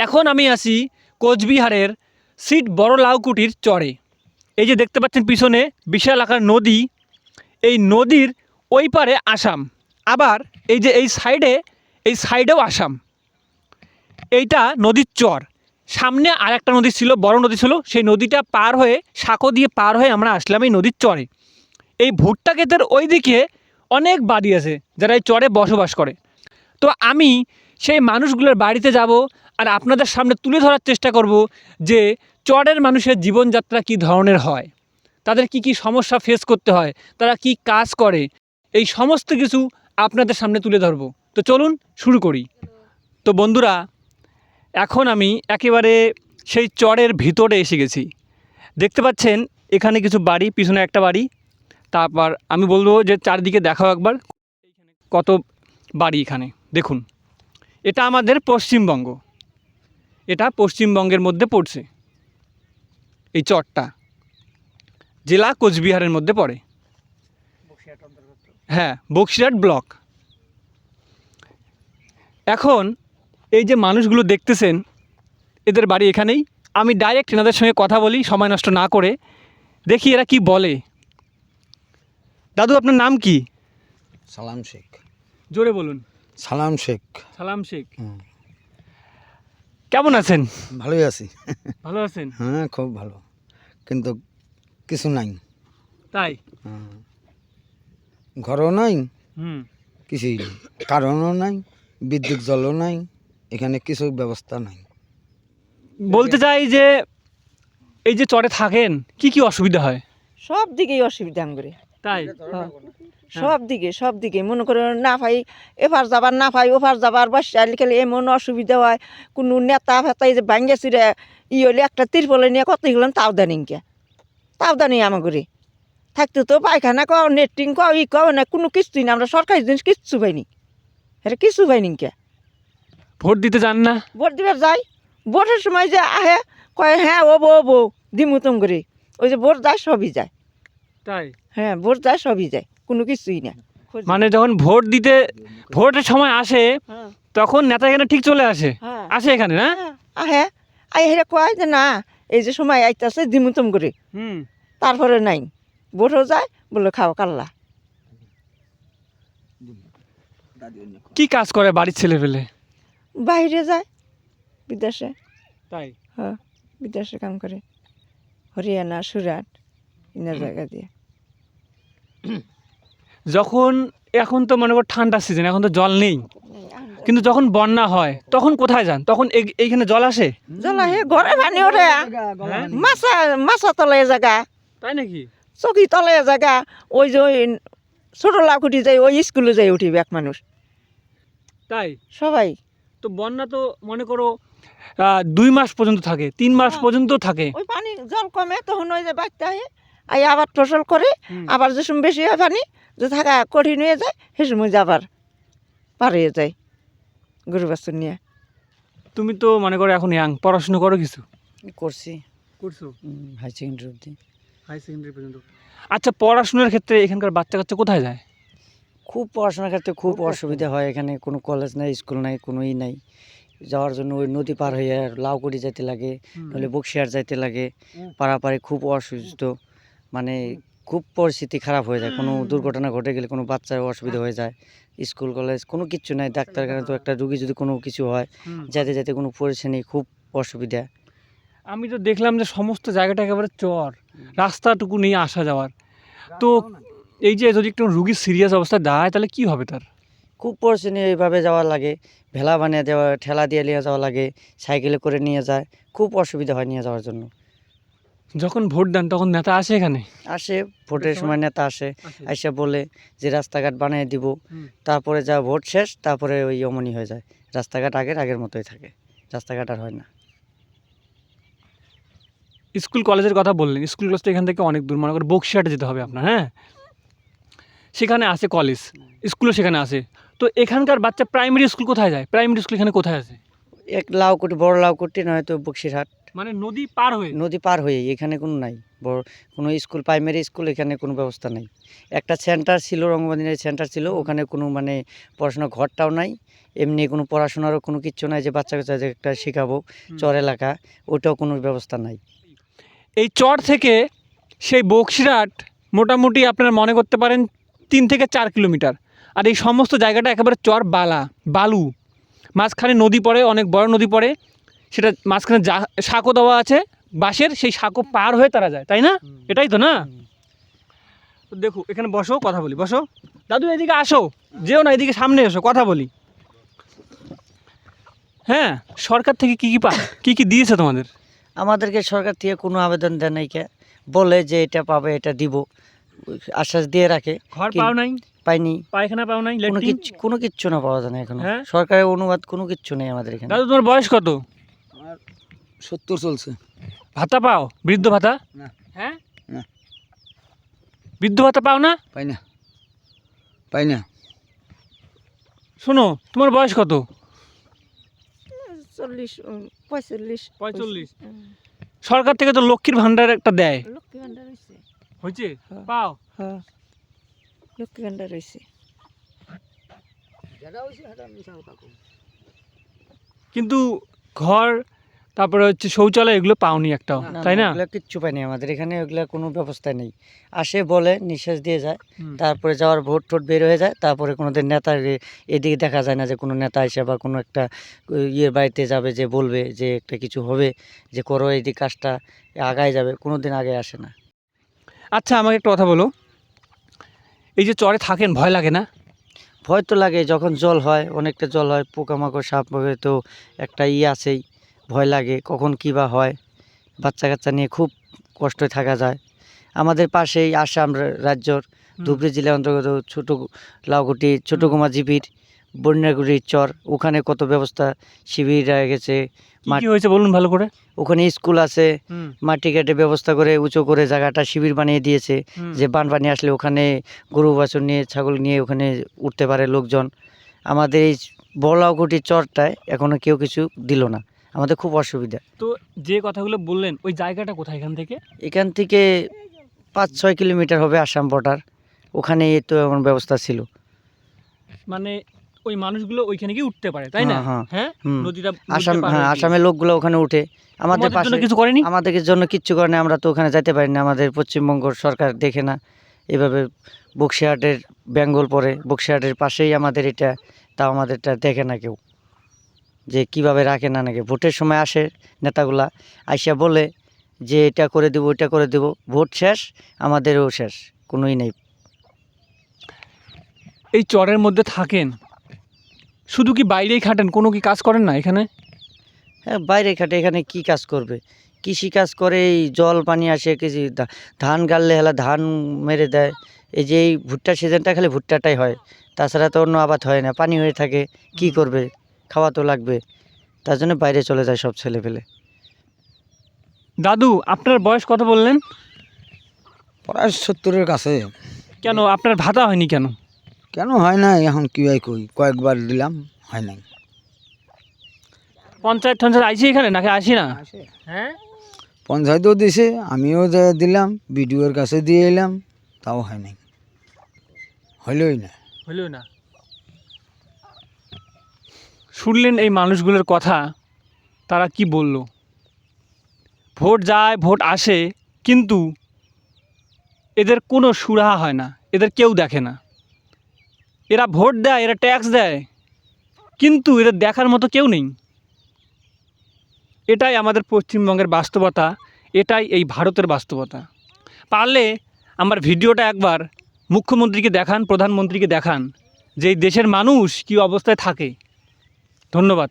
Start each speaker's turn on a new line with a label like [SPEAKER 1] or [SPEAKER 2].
[SPEAKER 1] এখন আমি আছি কোচবিহারের সিট বড় লাউকুটির চরে। এই যে দেখতে পাচ্ছেন পিছনে বিশাল আকার নদী, এই নদীর ওই পারে আসাম, আবার এই যে এই সাইডেও আসাম। এইটা নদীর চর, সামনে আর একটা নদী ছিল, বড় নদী ছিল, সেই নদীটা পার হয়ে সাঁকো দিয়ে পার হয়ে আমরা আসলাম এই নদীর চরে। এই ভুট্টা ক্ষেতের ওই দিকে অনেক বাড়ি আছে যারা এই চরে বসবাস করে। তো আমি সেই মানুষগুলোর বাড়িতে যাব আর আপনাদের সামনে তুলে ধরার চেষ্টা করব যে চরের মানুষের জীবনযাত্রা কী ধরনের হয়, তাদের কি কি সমস্যা ফেস করতে হয়, তারা কি কাজ করে, এই সমস্ত কিছু আপনাদের সামনে তুলে ধরব। তো চলুন শুরু করি। তো বন্ধুরা, এখন আমি একেবারে সেই চরের ভিতরে এসে গেছি। দেখতে পাচ্ছেন এখানে কিছু বাড়ি, পিছনে একটা বাড়ি, তারপর আমি বলবো যে চারদিকে দেখাও একবার কত বাড়ি এখানে দেখুন। এটা আমাদের পশ্চিমবঙ্গ, এটা পশ্চিমবঙ্গের মধ্যে পড়ছে, এই চরটা জেলা কোচবিহারের মধ্যে পড়ে। হ্যাঁ, বক্সিরহাট ব্লক। এখন এই যে মানুষগুলো দেখতেছেন এদের বাড়ি এখানেই। আমি ডাইরেক্ট এনাদের সঙ্গে কথা বলি সময় নষ্ট না করে, দেখি এরা কি বলে। দাদু, আপনার নাম কি?
[SPEAKER 2] সালাম শেখ।
[SPEAKER 1] জোরে বলুন।
[SPEAKER 2] সালাম শেখ।
[SPEAKER 1] সালাম শেখ। কেমন আছেন?
[SPEAKER 2] ভালোই আছি।
[SPEAKER 1] ভালো আছেন?
[SPEAKER 2] হ্যাঁ, খুব ভালো, কিন্তু কিছু নাই।
[SPEAKER 1] তাই?
[SPEAKER 2] ঘরও নাই,
[SPEAKER 1] হুম।
[SPEAKER 2] কিছুই নেই, কারণও নাই, বিদ্যুৎ জলও নাই, এখানে কিছু ব্যবস্থা নাই।
[SPEAKER 1] বলতে চাই যে এই যে চরে থাকেন কি কি অসুবিধা হয়?
[SPEAKER 3] সব দিকেই অসুবিধা করে।
[SPEAKER 1] তাই?
[SPEAKER 3] সব দিকে মনে করো না পাই, এফার যাবার না পাই ওফার যাবার, বাসায় খেলে এমন অসুবিধা হয়। কোনো নেতা ফেতা এই যে ভাঙ্গে চিরে হলে একটা তিরপলে নিয়ে কত গেলাম তাও দানি আমাগরে থাকতে তো পায়খানা কও, নেট্রিং কও, ই কও না, কোনো কিছুই না। আমরা সরকারি জিনিস কিচ্ছু পাইনি, এটা কিছু পাইনি।
[SPEAKER 1] ভোট দিতে যান না?
[SPEAKER 3] ভোট দিবার যাই, ভোটের সময় যে আহে কয় হ্যাঁ ও বো দিমুতম করে, ওই যে ভোট যায় সবই যায়।
[SPEAKER 1] তাই?
[SPEAKER 3] হ্যাঁ, ভোট যায় সবই যায়, কোনো কিছুই না।
[SPEAKER 1] মানে যখন ভোটের সময় আসে
[SPEAKER 3] হ্যাঁ,
[SPEAKER 1] তখন নেতা এখানে ঠিক চলে আসে,
[SPEAKER 3] হ্যাঁ,
[SPEAKER 1] আসে এখানে না?
[SPEAKER 3] আহে আই হেরে কয় যে না এই যে সময় আইতাছে দিমুতম করে,
[SPEAKER 1] হুম।
[SPEAKER 3] তারপরে নাই ভোটও যায় বলে খাও কাল্লা।
[SPEAKER 1] কি কাজ করে বাড়ির ছেলে পেলে?
[SPEAKER 3] বাইরে যায় বিদেশে।
[SPEAKER 1] তাই?
[SPEAKER 3] হ্যাঁ, বিদেশে কাম করে, হরিয়ানা সুরাট ইনা জায়গা দিয়ে।
[SPEAKER 1] এখন তো মনে করো ঠান্ডা সিজন, এখন তো জল নেই, কিন্তু যখন বন্যা হয় তখন কোথায় যান? তখন এইখানে জল আসে?
[SPEAKER 3] জলা হে ঘরে পানি ওঠে, মাছা তলে জায়গা,
[SPEAKER 1] তাই নাকি?
[SPEAKER 3] চকি তলে জায়গা। ওই যে ওই ছোট লাখুটি যাই, ওই স্কুলে যাই উঠিবে এক মানুষ
[SPEAKER 1] তাই?
[SPEAKER 3] সবাই।
[SPEAKER 1] তো বন্যা তো মনে করো 2 মাস পর্যন্ত থাকে, 3 মাস পর্যন্ত থাকে।
[SPEAKER 3] ওই পানি জল কমে তখন ওই যে বাচ্চা আই আবার ফসল করে, আবার যে সময় বেশি হয় পানি যে থাকা কঠিন হয়ে যায় সে সময় যে আবার পার হয়ে যায় গরু বাছুর নিয়ে।
[SPEAKER 1] তুমি তো মনে করো এখন পড়াশোনা করো কিছু?
[SPEAKER 3] করছি,
[SPEAKER 1] করছো
[SPEAKER 3] হাই সেকেন্ডারি অবধি।
[SPEAKER 1] হাই সেকেন্ডারি পর্যন্ত। আচ্ছা, পড়াশোনার ক্ষেত্রে এখানকার বাচ্চা কাচ্চা কোথায় যায়?
[SPEAKER 3] খুব পড়াশোনার ক্ষেত্রে খুব অসুবিধা হয়। এখানে কোনো কলেজ নাই, স্কুল নাই, কোনো নাই। যাওয়ার জন্য ওই নদী পার হয়ে লাউকুড়ি যাইতে লাগে, নইলে বক্সিহাট যাইতে লাগে। পারাপারে খুব অসুস্থ, মানে খুব পরিস্থিতি খারাপ হয়ে যায়। কোনো দুর্ঘটনা ঘটে গেলে কোনো বাচ্চার অসুবিধা হয়ে যায়। স্কুল কলেজ কোনো কিচ্ছু নাই, ডাক্তারখানা তো একটা রুগী যদি কোনো কিছু হয় যাইতে যাইতে কোনো পরিস্থিতি নেই, খুব অসুবিধা।
[SPEAKER 1] আমি তো দেখলাম যে সমস্ত জায়গাটা একেবারে চর, রাস্তাটুকু নিয়ে আসা যাওয়ার। তো এই যে যদি একটু রুগী সিরিয়াস অবস্থায় দাঁড়ায় তাহলে কি হবে তার?
[SPEAKER 3] খুব পরিস্থিতি এইভাবে যাওয়া লাগে, ভেলা বানিয়ে দেওয়া, ঠেলা দিয়ে নিয়ে যাওয়া লাগে, সাইকেলে করে নিয়ে যায়, খুব অসুবিধা হয় নিয়ে যাওয়ার জন্য।
[SPEAKER 1] যখন ভোট দেন তখন নেতা আসে এখানে?
[SPEAKER 3] আসে, ভোটের সময় নেতা আসে, আইসা বলে যে রাস্তাঘাট বানিয়ে দিব, তারপরে যা ভোট শেষ তারপরে ওই অমনি হয়ে যায়, রাস্তাঘাট আগের মতোই থাকে, রাস্তাঘাট আর হয় না।
[SPEAKER 1] স্কুল কলেজের কথা বললেন, স্কুল কলেজ তো এখান থেকে অনেক দূর, মনে করে বক্সিহাটে যেতে হবে আপনার। হ্যাঁ, সেখানে আছে কলেজ, স্কুলও সেখানে আছে। তো এখানকার বাচ্চা প্রাইমারি স্কুল কোথায় যায়? প্রাইমারি স্কুল এখানে কোথায় আছে?
[SPEAKER 3] এক লাউকুটি, বড় লাউকুটি নয়তো বক্সিরহাট,
[SPEAKER 1] মানে নদী পার হয়ে?
[SPEAKER 3] নদী পার হয়ে। এখানে কোনো নাই বড় কোনো স্কুল, প্রাইমারি স্কুল এখানে কোনো ব্যবস্থা নাই। একটা সেন্টার ছিল, রঙ্গবাদিনের সেন্টার ছিল, ওখানে কোনো মানে পড়াশোনা ঘরটাও নাই, এমনি কোনো পড়াশোনারও কোনো কিচ্ছু নাই যে বাচ্চা কাচ্চা যে একটা শেখাবো, চর এলাকা, ওটাও কোনো ব্যবস্থা নাই।
[SPEAKER 1] এই চর থেকে সেই বক্সিরহাট মোটামুটি আপনারা মনে করতে পারেন 3 থেকে 4 কিলোমিটার। আর এই সমস্ত জায়গাটা একেবারে চর বালু, মাঝখানে নদী পড়ে, অনেক বড় নদী পড়ে, সেটা মাঝখানে সাঁকো দেওয়া আছে বাঁশের, সেই সাঁকো পার হয়ে তারা যায়, তাই না? এটাই তো না? তো দেখো এখানে বসো, কথা বলি, বসো। দাদু এদিকে আসো, যেও না, এদিকে সামনে এসো, কথা বলি। হ্যাঁ, সরকার থেকে কী কী দিয়েছে তোমাদের?
[SPEAKER 3] আমাদেরকে সরকার থেকে কোনো আবেদন দেয় নাই, কে বলে যে এটা পাবে, এটা দিব, আশ্বাস দিয়ে রাখে।
[SPEAKER 1] ঘর পাও নাই?
[SPEAKER 3] পাইনি।
[SPEAKER 1] পায়খানা পাও নাই?
[SPEAKER 3] কোনো কিচ্ছু না পাওয়া যায় না এখনো।
[SPEAKER 1] হ্যাঁ?
[SPEAKER 3] সরকারের অনুবাদ কোনো কিচ্ছু নেই আমাদের এখানে।
[SPEAKER 1] দাদু তোমার বয়স কত?
[SPEAKER 2] 70 চলছে।
[SPEAKER 1] ভাতা পাও? বৃদ্ধ ভাতা?
[SPEAKER 2] না।
[SPEAKER 1] হ্যাঁ,
[SPEAKER 2] না।
[SPEAKER 1] বৃদ্ধ ভাতা পাও না?
[SPEAKER 2] পাই না।
[SPEAKER 1] শোনো, তোমার বয়স কত?
[SPEAKER 4] 40, 45।
[SPEAKER 1] 45। সরকার থেকে তো লক্ষ্মীর ভান্ডার একটা দেয়,
[SPEAKER 4] লক্ষ্মী ভান্ডার হয়েছে।
[SPEAKER 1] হয়েছে?
[SPEAKER 4] হ্যাঁ।
[SPEAKER 1] পাও?
[SPEAKER 4] হ্যাঁ, লক্ষ্মী ভান্ডার হয়েছে।
[SPEAKER 1] কিন্তু ঘর, তারপরে হচ্ছে শৌচালয়, এগুলো পাওনি একটাও, তাই না?
[SPEAKER 3] ওগুলো কিচ্ছু পাইনি আমাদের এখানে, ওগুলা কোনো ব্যবস্থা নেই। আসে বলে নিঃশ্বাস দিয়ে যায়,
[SPEAKER 1] হুম।
[SPEAKER 3] তারপরে যাওয়ার ভোট টোট বের হয়ে যায়, তারপরে কোনোদিন নেতার এদিকে দেখা যায় না যে কোনো নেতা এসে বা কোনো একটা ইয়ের বাড়িতে যাবে যে বলবে যে একটা কিছু হবে, যে করো এইদিকে কাজটা, আগায় যাবে, কোনো দিন আগে আসে না।
[SPEAKER 1] আচ্ছা, আমাকে একটা কথা বলো, এই যে চরে থাকেন, ভয় লাগে না?
[SPEAKER 3] ভয় তো লাগে, যখন জল হয়, অনেকটা জল হয়, পোকামাকড় সাপ হবে, তো একটা আছেই, ভয় লাগে কখন কী বা হয়। বাচ্চা কাচ্চা নিয়ে খুব কষ্টে থাকা যায়। আমাদের পাশেই আসাম রাজ্যর ধুবড়ী জেলার অন্তর্গত ছোট লাউকুটি, ছোটকুমা জিপির বন্যাগুড়ির চর, ওখানে কত ব্যবস্থা, শিবির হয়ে গেছে,
[SPEAKER 1] কি হয়েছে বলুন ভালো করে।
[SPEAKER 3] ওখানে স্কুল আছে, মাটি কেটে ব্যবস্থা করে উঁচু করে জায়গাটা শিবির বানিয়ে দিয়েছে, যে বানপানি আসলে ওখানে গরু বাছুর নিয়ে, ছাগল নিয়ে ওখানে উঠতে পারে লোকজন। আমাদের এই বড়লাউকুটির চরটায় এখনো কেউ কিছু দিল না, আমাদের খুব অসুবিধা।
[SPEAKER 1] তো যে কথাগুলো বললেন, ওই জায়গাটা কোথায় এখান থেকে?
[SPEAKER 3] এখান থেকে 5-6 কিলোমিটার হবে আসাম বর্ডার, ওখানে তো এমন ব্যবস্থা ছিল।
[SPEAKER 1] মানে ওই মানুষগুলো ওইখানে গিয়ে উঠতে পারে, তাই না?
[SPEAKER 3] হ্যাঁ,
[SPEAKER 1] হ্যাঁ,
[SPEAKER 3] হুম।
[SPEAKER 1] নদীটা
[SPEAKER 3] আসাম, হ্যাঁ, আসামের লোকগুলো ওখানে উঠে, আমাদের
[SPEAKER 1] তোমাদের
[SPEAKER 3] পাশে
[SPEAKER 1] জন্য কিছু করেনি?
[SPEAKER 3] আমাদের জন্য কিচ্ছু করে না, আমরা তো ওখানে যেতে পারি না, আমাদের পশ্চিমবঙ্গ সরকার দেখে না। এভাবে বক্সিরহাটের বেঙ্গল পড়ে, বক্সিরহাটের পাশেই আমাদের এটা, তাও আমাদেরটা দেখে না কেউ, যে কিভাবে রাখে না নাকি। ভোটের সময় আসে নেতাগুলা, আইসা বলে যে এটা করে দেবো, ওইটা করে দেবো, ভোট শেষ, আমাদেরও শেষ, কোনোই নেই।
[SPEAKER 1] এই চরের মধ্যে থাকেন, শুধু কি বাইরেই খাটেন, কোনো কি কাজ করেন না এখানে?
[SPEAKER 3] হ্যাঁ, বাইরে খাটে, এখানে কি কাজ করবে? কৃষি কাজ করে, এই জল পানি আসে, কিছু ধান গাড়লে হেলা ধান মেরে দেয়। এই যে এই ভুট্টার সিজনটা খালি ভুট্টাটাই হয়, তাছাড়া তো অন্য আবাদ হয় না, পানি হয়ে থাকে, কি করবে, খাওয়া তো লাগবে, তার জন্য বাইরে চলে যায় সব ছেলে পেলে।
[SPEAKER 1] দাদু, আপনার বয়স কত বললেন?
[SPEAKER 2] প্রায় 70-এর কাছে।
[SPEAKER 1] কেন আপনার ভাতা হয়নি কেন?
[SPEAKER 2] কেন হয় না এখন, কি হয় কই, কয়েকবার দিলাম, হয় নাই।
[SPEAKER 1] পঞ্চায়েত আইসি এখানে নাকি আসি না? হ্যাঁ,
[SPEAKER 2] পঞ্চায়েতও দিছে, আমিও যা দিলাম, বিডিওর কাছে দিয়ে এলাম, তাও হয় নাই, হইলই না।
[SPEAKER 1] হইল না। শুনলেন এই মানুষগুলোর কথা, তারা কি বলল। ভোট যায়, ভোট আসে, কিন্তু এদের কোনো সুরাহা হয় না, এদের কেউ দেখে না। এরা ভোট দেয়, এরা ট্যাক্স দেয়, কিন্তু এদের দেখার মতো কেউ নেই। এটাই আমাদের পশ্চিমবঙ্গের বাস্তবতা, এটাই এই ভারতের বাস্তবতা। পারলে আমার ভিডিওটা একবার মুখ্যমন্ত্রীকে দেখান, প্রধানমন্ত্রীকে দেখান, যে এই দেশের মানুষ কী অবস্থায় থাকে। ধন্যবাদ।